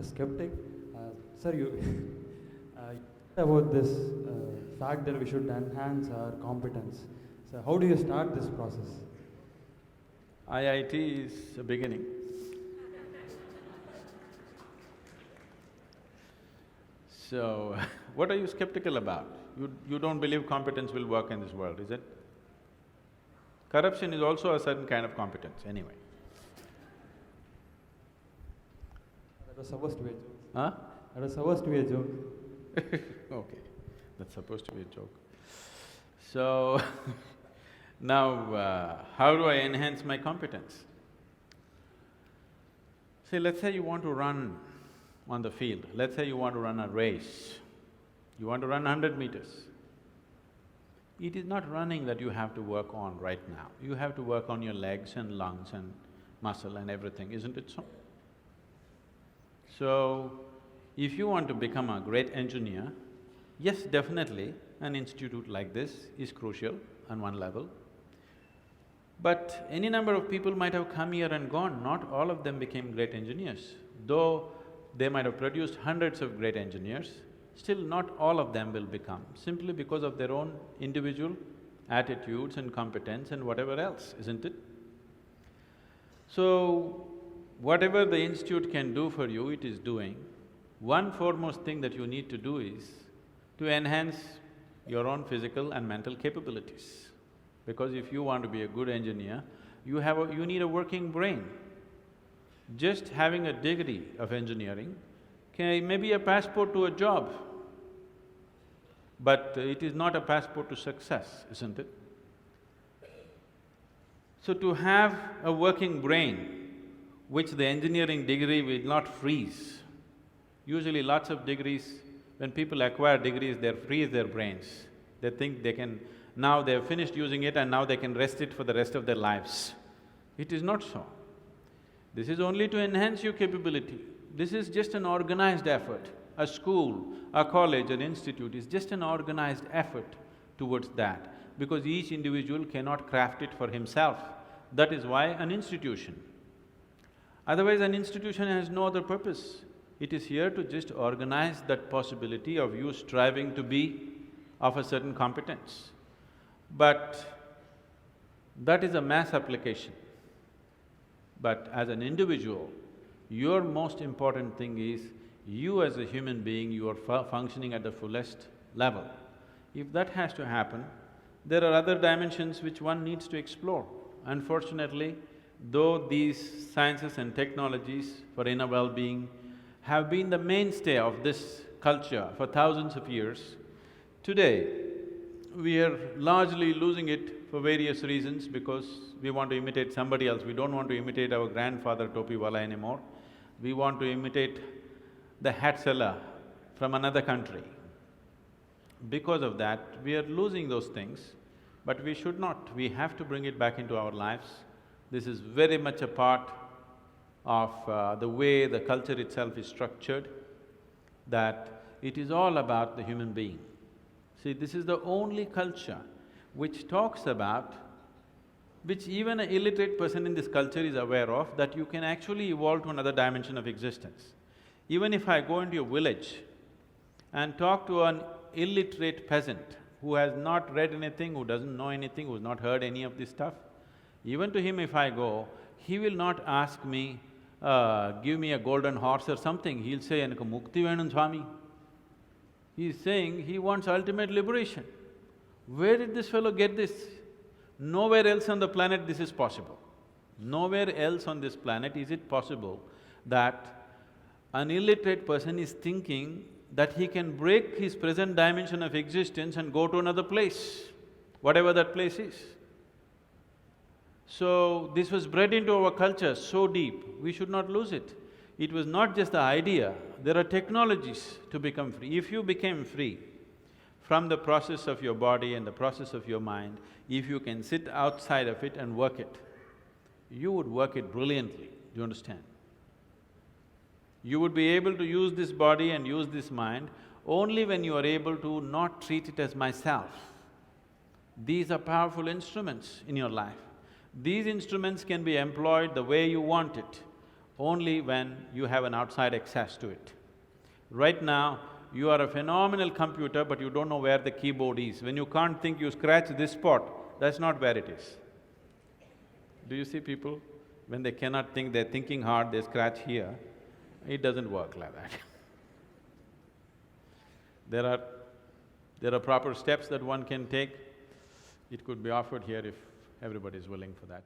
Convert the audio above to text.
a skeptic. Sir, you about this fact that we should enhance our competence. So, how do you start this process? IIT is a beginning. So, what are you skeptical about? You don't believe competence will work in this world, is it? Corruption is also a certain kind of competence, anyway. That was supposed to be a joke. Huh? That was supposed to be a joke. Okay, that's supposed to be a joke. So, now, how do I enhance my competence? See, let's say you want to run on the field, let's say you want to run a race, you want to run 100 meters. It is not running that you have to work on right now, you have to work on your legs and lungs and muscle and everything, isn't it so? So, if you want to become a great engineer, yes, definitely an institute like this is crucial on one level. But any number of people might have come here and gone, not all of them became great engineers. Though they might have produced hundreds of great engineers, still not all of them will become, simply because of their own individual attitudes and competence and whatever else, isn't it? So, whatever the institute can do for you, it is doing. One foremost thing that you need to do is to enhance your own physical and mental capabilities. Because if you want to be a good engineer, you need a working brain. Just having a degree of engineering may be a passport to a job, but it is not a passport to success, isn't it? So to have a working brain, which the engineering degree will not freeze. Usually lots of degrees, when people acquire degrees, they freeze their brains. They think they can… now they've finished using it and now they can rest it for the rest of their lives. It is not so. This is only to enhance your capability. This is just an organized effort. A school, a college, an institute is just an organized effort towards that, because each individual cannot craft it for himself. That is why an institution. Otherwise, an institution has no other purpose. It is here to just organize that possibility of you striving to be of a certain competence. But that is a mass application. But as an individual, your most important thing is you as a human being, you are functioning at the fullest level. If that has to happen, there are other dimensions which one needs to explore. Unfortunately, though these sciences and technologies for inner well-being have been the mainstay of this culture for thousands of years, today we are largely losing it for various reasons, because we want to imitate somebody else. We don't want to imitate our grandfather Topiwala anymore. We want to imitate the hat seller from another country. Because of that, we are losing those things, but we should not. We have to bring it back into our lives. This is very much a part of the way the culture itself is structured, that it is all about the human being. See, this is the only culture which talks about, which even an illiterate person in this culture is aware of, that you can actually evolve to another dimension of existence. Even if I go into a village and talk to an illiterate peasant who has not read anything, who doesn't know anything, who's not heard any of this stuff, even to him if I go, he will not ask me, give me a golden horse or something, he'll say, "Enakku mukti venum Swami." He's saying he wants ultimate liberation. Where did this fellow get this? Nowhere else on the planet this is possible. Nowhere else on this planet is it possible that an illiterate person is thinking that he can break his present dimension of existence and go to another place, whatever that place is. So, this was bred into our culture so deep, we should not lose it. It was not just the idea, there are technologies to become free. If you became free from the process of your body and the process of your mind, if you can sit outside of it and work it, you would work it brilliantly, do you understand? You would be able to use this body and use this mind only when you are able to not treat it as myself. These are powerful instruments in your life. These instruments can be employed the way you want it. only when you have an outside access to it. Right now, you are a phenomenal computer, but you don't know where the keyboard is. When you can't think, you scratch this spot, that's not where it is. Do you see people? When they cannot think, they're thinking hard, they scratch here. It doesn't work like that. There are proper steps that one can take. It could be offered here if everybody is willing for that.